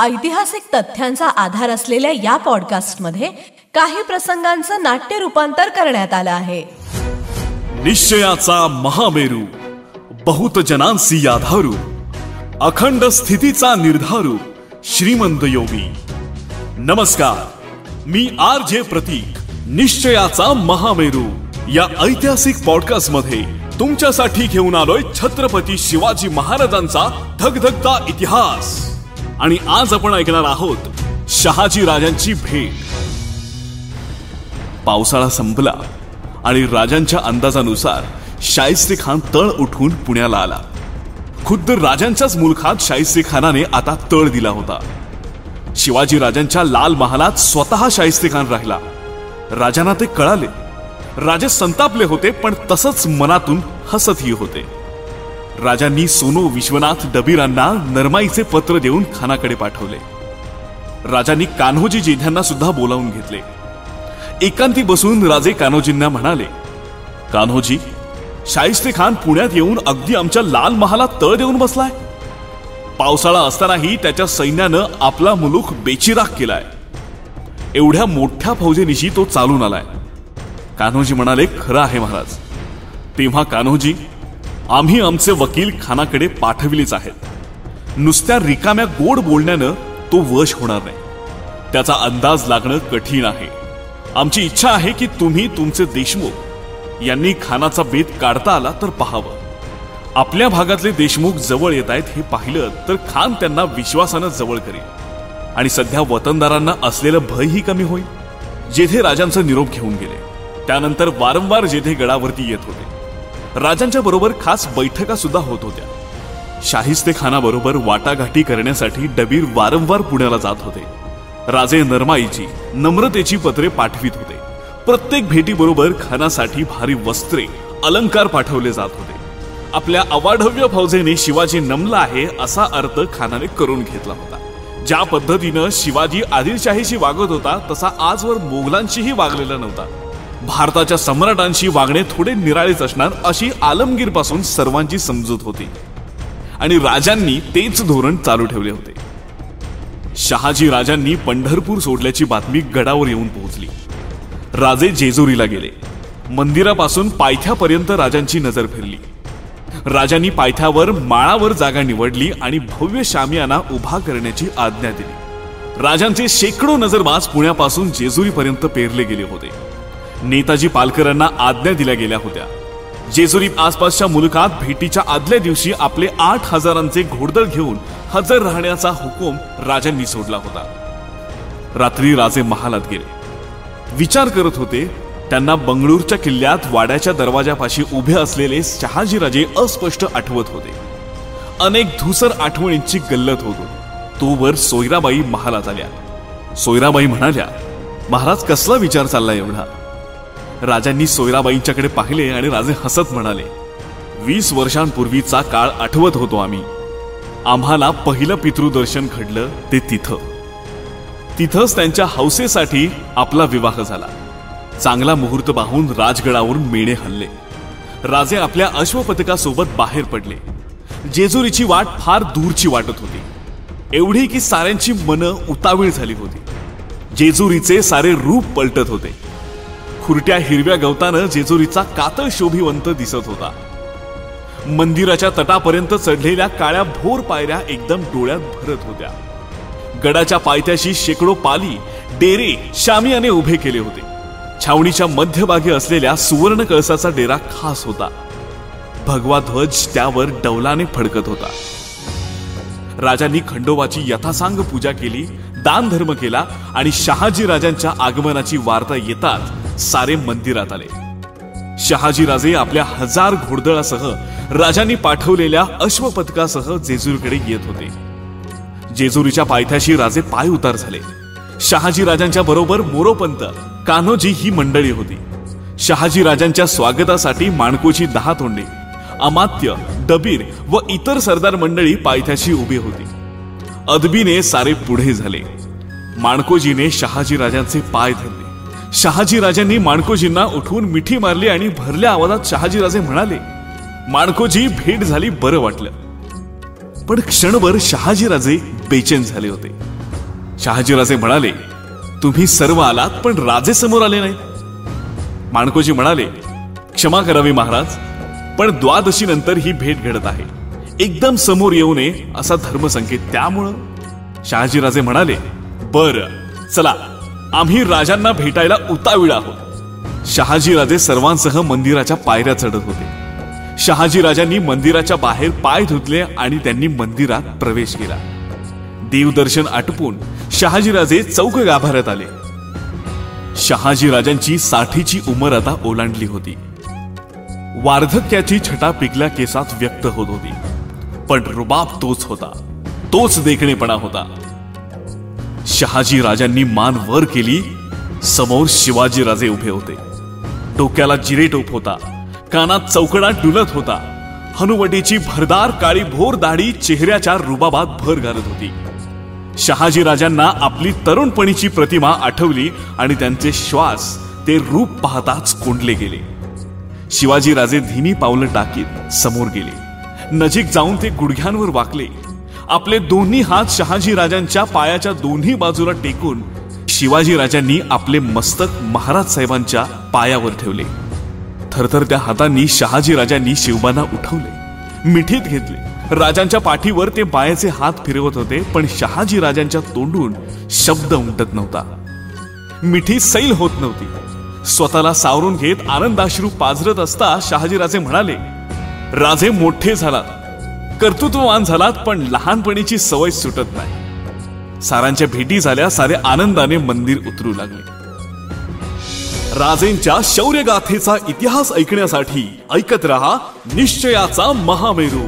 ऐतिहासिक तथ्यांचा आधार असलेल्या या पॉडकास्टमध्ये काही प्रसंगांचं नाट्य रूपांतर करण्यात आलं आहे. निश्चयाचा महामेरू, बहुत जनांसी आधारू, अखंड स्थितीचा निर्धारू, श्रीमंत योगी. नमस्कार, मी RJ प्रतीक. निश्चयाचा महामेरू या ऐतिहासिक पॉडकास्ट मध्ये तुमच्यासाठी घेऊन आलोय छत्रपती शिवाजी महाराजांचा धगधगता इतिहास. आणि आज आपण ऐकणार आहोत शहाजी राजांची भेट. पावसाळा संपला आणि राजांच्या अंदाजानुसार शाहिस्ते खान तळ उठून पुण्याला आला. खुद्द राजांच्याच मुलखात शाहिस्ते खानाने आता तळ दिला होता. शिवाजी राजांच्या लाल महालात स्वतः शाहिस्ते खान राहिला. राजांना ते कळाले. राजे संतापले होते, पण तसंच मनातून हसतही होते. राजांनी सोनू विश्वनाथ डबीरांना नरमाईचे पत्र देऊन खानाकडे पाठवले. राजांनी कान्होजी जेध्यांना सुद्धा बोलावून घेतले. एकांती बसून राजे कान्होजींना म्हणाले, कान्होजी, शाहिस्ते खान पुण्यात येऊन अगदी आमच्या लाल महालात तळ देऊन बसलाय. पावसाळा असतानाही त्याच्या सैन्यानं आपला मुलूख बेचिराख केलाय. एवढ्या मोठ्या फौजेनिशी तो चालून आलाय. कान्होजी म्हणाले, खरं आहे महाराज. तेव्हा कान्होजी, आम्ही आमचे वकील खानाकडे पाठविलेच आहेत. नुसत्या रिकाम्या गोड बोलण्यानं तो वश होणार नाही. त्याचा अंदाज लागणं कठीण आहे. आमची इच्छा आहे की तुम्ही तुमचे देशमुख यांनी खानाचा बेत काढता आला तर पाहावं. आपल्या भागातले देशमुख जवळ येत आहेत हे पाहिलं तर खान त्यांना विश्वासानं जवळ करेल आणि सध्या वतनदारांना असलेलं भयही कमी होईल. जेथे राजांचा निरोप घेऊन गेले त्यानंतर वारंवार जेथे गडावरती येत होते. राजांच्या बरोबर खास बैठका सुद्धा होत होत्या. शाहिस्ते खानाबरोबर वाटाघाटी करण्यासाठी डबीर वारंवार पुण्याला जात होते. राजे नरमाईची, नम्रतेची पत्रे पाठवित होते. प्रत्येक भेटीबरोबर खानासाठी भारी वस्त्रे, अलंकार पाठवले जात होते. आपल्या अवाढव्य फौजेने शिवाजी नमला आहे असा अर्थ खानाने करून घेतला होता. ज्या पद्धतीनं शिवाजी आदिलशाहीशी वागत होता तसा आजवर मोगलांशीही वागलेला नव्हता. भारताच्या सम्राटांशी वागणे थोडे निराळेच असणार अशी आलमगीर पासून सर्वांची समजूत होती आणि राजांनी तेच धोरण चालू ठेवले होते. शहाजी राजांनी पंढरपूर सोडल्याची बातमी गडावर येऊन पोहोचली. राजे जेजुरीला गेले. मंदिरापासून पायथ्यापर्यंत राजांची नजर फिरली. राजांनी पायथ्यावर माळावर जागा निवडली आणि भव्य शामियाना उभा करण्याची आज्ञा दिली. राजांचे शेकडो नजरबाज पुण्यापासून जेजुरीपर्यंत पेरले गेले होते. नेताजी पालकरांना आज्ञा दिल्या गेल्या होत्या. जेजुरीत आसपासच्या मुलुखात भेटीच्या आदल्या दिवशी आपले 8,000 घोडदळ घेऊन हजर राहण्याचा हुकूम राजांनी सोडला होता. रात्री राजे महालात गेले. विचार करत होते. त्यांना बंगळूरच्या किल्ल्यात वाड्याच्या दरवाजापाशी उभे असलेले शहाजीराजे अस्पष्ट आठवत होते. अनेक धुसर आठवणींची गल्लत होत होती. तोवर सोयराबाई महालात आल्या. सोयराबाई म्हणाल्या, महाराज, कसला विचार चालला एवढा? राजांनी सोयराबाईंच्याकडे पाहिले आणि राजे हसत म्हणाले, 20 वर्षांपूर्वीचा काळ आठवत होतो आम्ही. आम्हाला पहिलं पितृदर्शन घडलं ते तिथंच त्यांच्या हौसेसाठी आपला विवाह झाला. चांगला मुहूर्त पाहून राजगडावरून मेणे हल्ले. राजे आपल्या अश्वपथकासोबत बाहेर पडले. जेजुरीची वाट फार दूरची वाटत होती. एवढी की साऱ्यांची मनं उतावीळ झाली होती. जेजुरीचे सारे रूप पलटत होते. खुरट्या हिरव्या गवतानं जेजुरीचा कातळ शोभिवंत दिसत होता. मंदिराच्या तटापर्यंत चढलेल्या काळ्या भोर पायऱ्या एकदम डोळ्यात भरत होत्या. गडाच्या पायथ्याशी शेकडो पाली, डेरे, शामियाने उभे केले होते. छावणीच्या मध्यभागी असलेल्या सुवर्ण कळसाचा डेरा खास होता. भगवा ध्वज त्यावर डौलाने फडकत होता. राजांनी खंडोबाची यथासांग पूजा केली, दान धर्म केला आणि शहाजी राजांच्या आगमनाची वार्ता येताच सारे मंदिरात आले. शहाजीराजे आपल्या 1000 घोडदळासह राजांनी पाठवलेल्या अश्वपथकासह जेजुरीकडे येत होते. जेजुरीच्या पायथ्याशी राजे पाय उतार झाले. शहाजी राजांच्या बरोबर मोरोपंत, कान्होजी ही मंडळी होती. शहाजी राजांच्या स्वागतासाठी माणकोची 10 तोंडे, अमात्य, डबीर व इतर सरदार मंडळी पायथ्याशी उभी होती. अदबीने सारे पुढे झाले. माणकोजीने शहाजी राजांचे पाय धरले. शहाजी राजांनी माणकोजींना उठवून मिठी मारली आणि भरल्या आवाजात शहाजीराजे म्हणाले, माणकोजी, भेट झाली, बरं वाटलं. पण क्षणभर शहाजीराजे बेचैन झाले होते. शहाजीराजे म्हणाले, तुम्ही सर्व आलात पण राजे समोर आले नाहीत. माणकोजी म्हणाले, क्षमा करावी महाराज, पण द्वादशी नंतर ही भेट घडत आहे. एकदम समोर येऊ नये असा धर्मसंकेत. त्यामुळं शहाजीराजे म्हणाले, बरं चला, आम्ही राजांना भेटायला उतावीळ आहोत. शहाजीराजे सर्वांसह मंदिराच्या पायऱ्या चढत होते. शहाजीराजांनी मंदिराच्या बाहेर पाय धुतले आणि त्यांनी मंदिरात प्रवेश केला. देवदर्शन आटपून शहाजीराजे चौक गाभाऱ्यात आले. शहाजीराजांची 60ची उमर आता ओलांडली होती. वार्धक्याची छटा पिकल्या केसात व्यक्त होत होती, पण रुबाब तोच होता, तोच देखणेपणा होता. शहाजीराजांनी मान वर केली. समोर शिवाजीराजे उभे होते. डोक्याला जिरेटोप होता, कानात चौकडा डुलत होता. हनुवटीची भरदार काळी भोर दाढी चेहऱ्याच्या रुबाबात भर घालत होती. शहाजीराजांना आपली तरुणपणीची प्रतिमा आठवली आणि त्यांचे श्वास ते रूप पाहताच कोंडले गेले. शिवाजीराजे धीमी पावलं टाकीत समोर गेले. नजीक जाऊन ते गुडघ्यांवर वाकले. आपले दोन्ही हात शहाजीराजांच्या पायाच्या दोन्ही बाजूला टेकून शिवाजीराजांनी आपले मस्तक महाराज साहेबांच्या पायावर ठेवले. थरथरत्या हातांनी शहाजीराजांनी शिवबांना उठवले, मिठीत घेतले. राजांच्या पाठीवर ते बायाचे हात फिरवत होते, पण शहाजीराजांच्या तोंडून शब्द उमटत नव्हता. मिठी सैल होत नव्हती. स्वतःला सावरून घेत आनंदाश्रू पाझरत असता शहाजीराजे म्हणाले, राजे मोठे झालात, कर्तृत्ववान झालात, पण लहानपणीची सवय सुटत नाही. सारांच्या भेटी झाल्या. सारे आनंदाने मंदिर उतरू लागले. राजेंच्या शौर्यगाथेचा इतिहास ऐकण्यासाठी ऐकत रहा निश्चयाचा महामेरू.